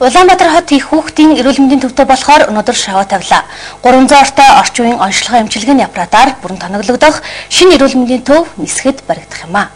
Улаанбаатар хот их хүүхдийн эрүүл мэндийн төвтэй болохоор өнөөдөр шаваа тавилаа. 300 ортой орчин үеийн онцлогын эмчилгээний аппаратаар бүрэн тоноглогдох шинэ эрүүл мэндийн төв нисгэд баригдах юм а.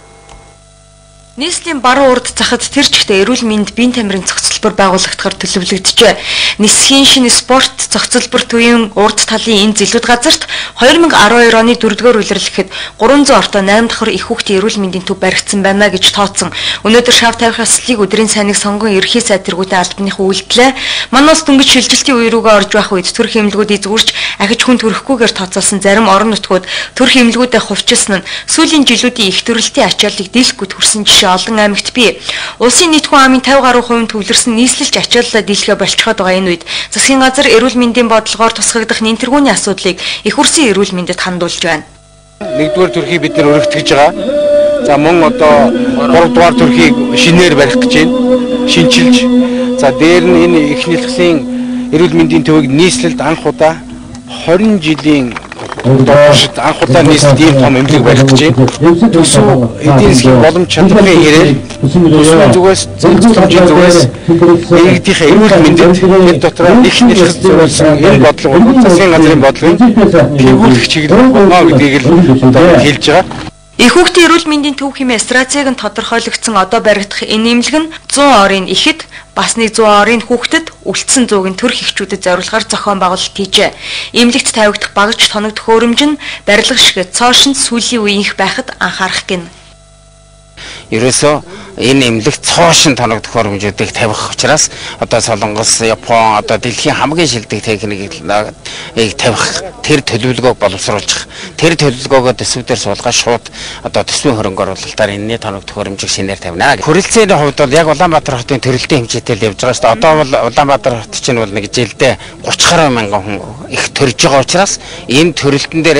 Нийслэлийн баруун урд захад тэр чигтээ эрүүл мэнд биеийн тамирын цогцлбор байгуулагдахаар төлөвлөгдөжээ. Нисхийн шинэ спорт цогцлбор төвийн урд талын энэ зэлүүд газарт 2012 оны 4-р улирлэхэд 300 ортой 8 давхар их хүүхдийн эрүүл мэндийн төв баригдсан байна гэж тооцсон. Өнөөдөр шав тавих ёслолыг өдрийн сайныг сонгон ерхий сайд тэргүүтээ албаныхан үйлдэлээ. Манаас дөнгөж шилжилтийн үе рүүгээ орж байх үед төрх эмнэлгүүдийг зүгүрч ахиж хүн төрөхгүйгээр тооцоолсон зарим орон нутгууд төрх эмнэлгүүдэд хувьчилсан нь сүүлийн жилүүдийн их төрөлтийн ачааллыг дийлэхгүй төрсэн олон аймагт бий. Улсын нийт хүн амын 50 гаруй хувийн төвлөрсөн нийслэлч ачааллаа дийлхэ болчиход байгаа энэ үед засгийн газар эрүүл мэндийн бодлогоор тусгагдах нэмтэргүүний асуудлыг их хүрсэн эрүүл мэндэд хандуулж байна. Нэгдүгээр төрхийг бид нэр өргөтгөж байгаа. За мөн одоо 3 дугаар төрхийг шинээр барих гэж байна. Шинчилж. За дээр нь энэ их нийслэлийн эрүүл мэндийн төвийг нийслэлд анх удаа 20 жилийн туршид анх удаа нийслэлд ийм том эмнэлэг барих гэж байна. Төсөв эдийн засгийн боломж чадварын хэрээр төсвийн зүгээс зөвлөмжийн зүгээс иргэдийнхээ эрүүл мэндэд хэд дотроо их нэлэхэд зөвлөсөн энэ бодлого засгийн газрын бодлогыг биелүүлэх чиглэл болно гэдгийг л одоо хэлж байгаа. Их хүүхдийн эрүүл мэндийн төв хэмээн стратеги нь тодорхойлогдсон одоо баригдах энэ эмнэлэг нь 100 орын ихэд бас нэг 100 орын хүүхдэд үлдсэн 100-ын төрх эхчүүдэд зориулахаар зохион байгуулалт хийжээ. Эмнэлэгт тавигдах багаж тоногдох хөрөмж нь барилга шиг цоошинд сүүлийн үеийнх байхад анхаарах гин. Ерөөсөө энэ эмнэлэг цоошин тоногдох хөрөмжүүдийг тавих учраас одоо Солонгос, Япон одоо дэлхийн хамгийн шилдэг техникийг тавих тэр төлөвлөгөөг боловсруулах. Тэр төлөвлөгөөгөө төсвүүдээр суулгаад шууд одоо төсвийн хөрөнгө оруулалтаар энэний тоногдох хөрөмжийг шинээр тавина. Хүрэлцээний хувьд бол яг Улаанбаатар хотын төрөлтийн хэмжээтэй л явж байгаа шүү дээ. Одоо бол Улаанбаатар хот чинь бол нэг жилдээ 30 гаруй мянган хүн их төрж байгаа учраас энэ төрөлтөн дээр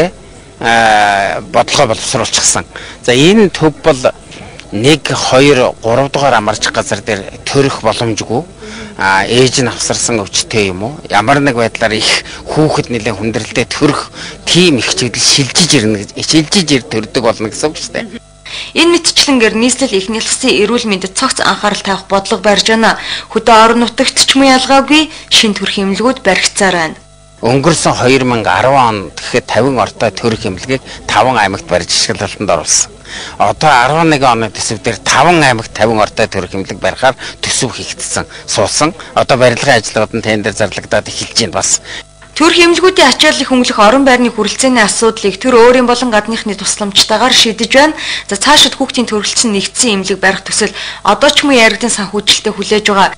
бодлогоо боловсруулчихсан. За энэ төв бол 1, 2, 3 дугаар амарч газар дээр төрөх боломжгүй ээж нь авсарсан өвчтэй юм уу ямар нэг байдлаар их хүүхэд нэлээд хүндрэлтэй төрөх тийм их чиглэл шилжиж төрдөг болно гэсэн үг шүү дээ. Энэ мэтчлэнгээр нийслэл их нийслэлийн эрүүл мэндэд цогц анхаарал тавих бодлого барьж байна. Хөдөө орон нутагт ч мөн ялгаагүй шин төрх эмнэлгүүд баригдсаар байна. Өнгөрсөн 2010 он гэхэд 50 ортой төрх эмнэлгийг 5 аймагт барьж ашиглалтанд оруулсан. Одоо 11 оны төсөв дээр 5 аймагт 50 ортой төрх эмнэлэг барихаар төсөв хийгдсэн, суулсан. Одоо барилгын ажиллагууд нь тендер зарлагдаад эхэлж байна бас. Төрх эмнэлгүүдийн ачааллыг хөнгөлөх орон байрны хүрэлцээний асуудлыг тэр өөрийн болон гадныхны тусламжтайгаар шийдэж байна. За цаашид хүүхдийн төрөлцсөн нэгдсэн эмнэлэг барих төсөл одоо ч мөн яригдсан санхүүжилтэд хүлээж байгаа.